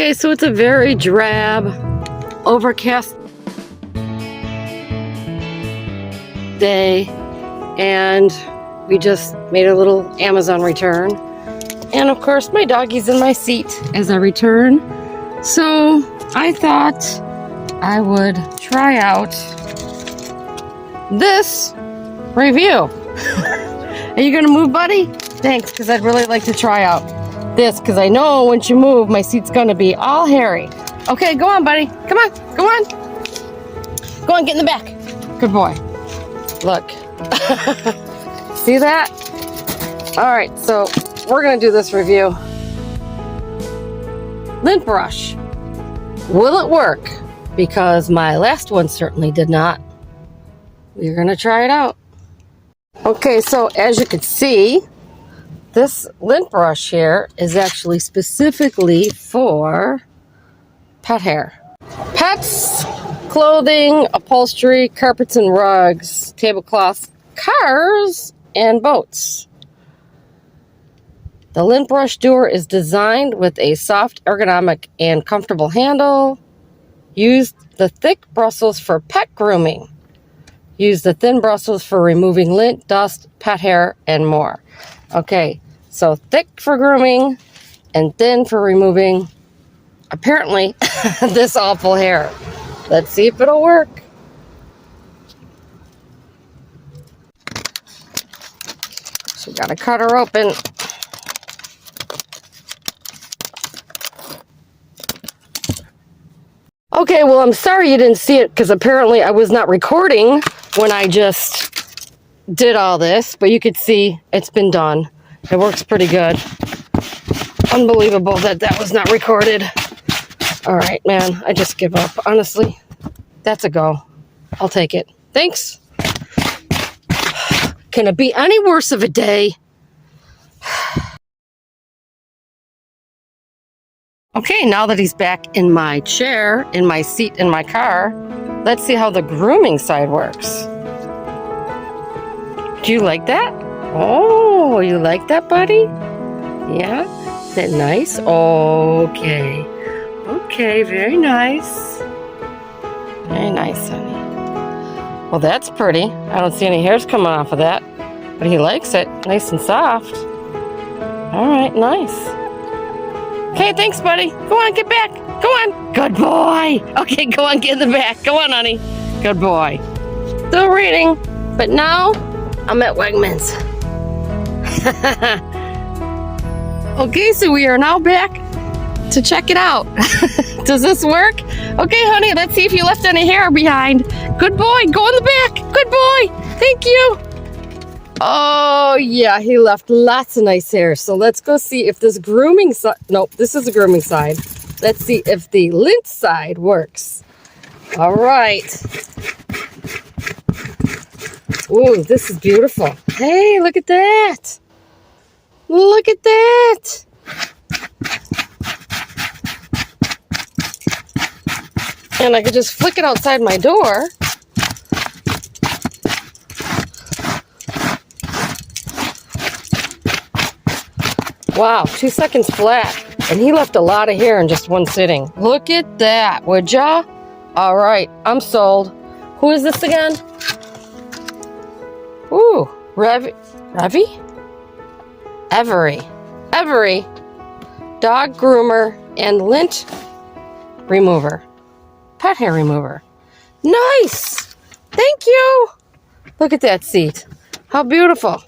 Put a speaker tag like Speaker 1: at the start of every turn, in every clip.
Speaker 1: Okay, so it's a very drab, overcast day, and we just made a little Amazon return. And of course, my doggy's in my seat as I return. So I thought I would try out this review. Are you gonna move, buddy? Thanks, because I'd really like to try out this, because I know once you move, my seat's gonna be all hairy. Okay, go on, buddy. Come on, go on. Go on, get in the back. Good boy. Look. See that? All right, so we're gonna do this review. Lint brush. Will it work? Because my last one certainly did not. We're gonna try it out. Okay, so as you can see, this lint brush here is actually specifically for pet hair. Pets, clothing, upholstery, carpets and rugs, tablecloths, cars, and boats. The lint brush doer is designed with a soft, ergonomic, and comfortable handle. Use the thick bristles for pet grooming. Use the thin bristles for removing lint, dust, pet hair, and more. Okay, so thick for grooming and thin for removing, apparently, this awful hair. Let's see if it'll work. So we gotta cut her open. Okay, well, I'm sorry you didn't see it, because apparently I was not recording when I just did all this, but you could see it's been done. It works pretty good. Unbelievable that that was not recorded. All right, man, I just give up. Honestly, that's a go. I'll take it. Thanks. Can it be any worse of a day? Okay, now that he's back in my chair, in my seat in my car, let's see how the grooming side works. Do you like that? Oh, you like that, buddy? Yeah? Is that nice? Okay. Okay, very nice. Very nice, honey. Well, that's pretty. I don't see any hairs coming off of that, but he likes it. Nice and soft. All right, nice. Okay, thanks, buddy. Go on, get back. Go on. Good boy. Okay, go on, get in the back. Go on, honey. Good boy. Still reading, but now I'm at Wegmans. Okay, so we are now back to check it out. Does this work? Okay, honey, let's see if you left any hair behind. Good boy. Go in the back. Good boy. Thank you. Oh, yeah, he left lots of nice hair. So let's go see if this grooming side... Nope, this is the grooming side. Let's see if the lint side works. All right. Ooh, this is beautiful. Hey, look at that. Look at that. And I could just flick it outside my door. Wow, 2 seconds flat. And he left a lot of hair in just one sitting. Look at that, would ya? All right, I'm sold. Who is this again? Ooh, EVRI? EVRI. Dog groomer and lint remover. Pet hair remover. Nice! Thank you! Look at that seat. How beautiful.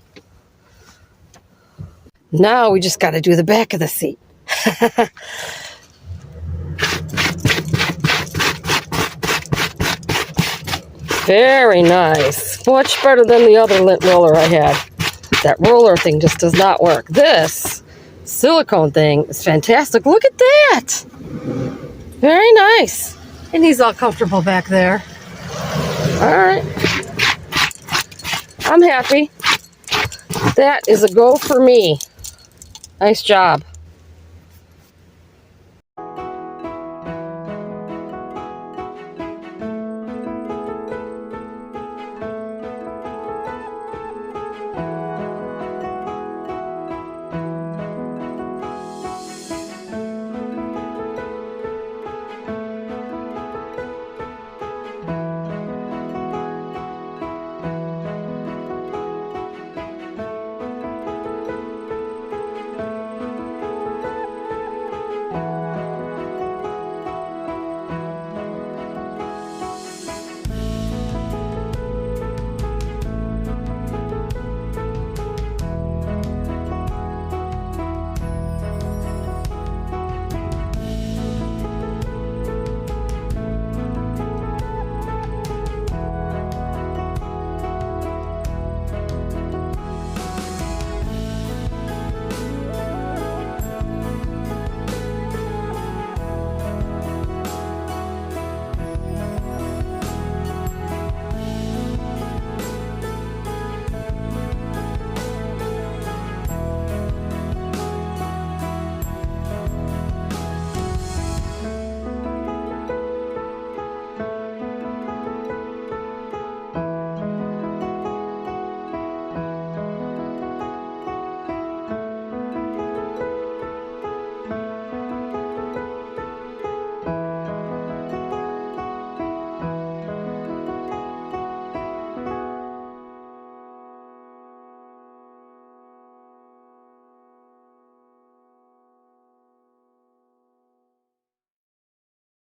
Speaker 1: Now we just got to do the back of the seat. Very nice. Much better than the other lint roller I had. That roller thing just does not work. This silicone thing is fantastic. Look at that. Very nice. And he's all comfortable back there. All right. I'm happy. That is a go for me. Nice job.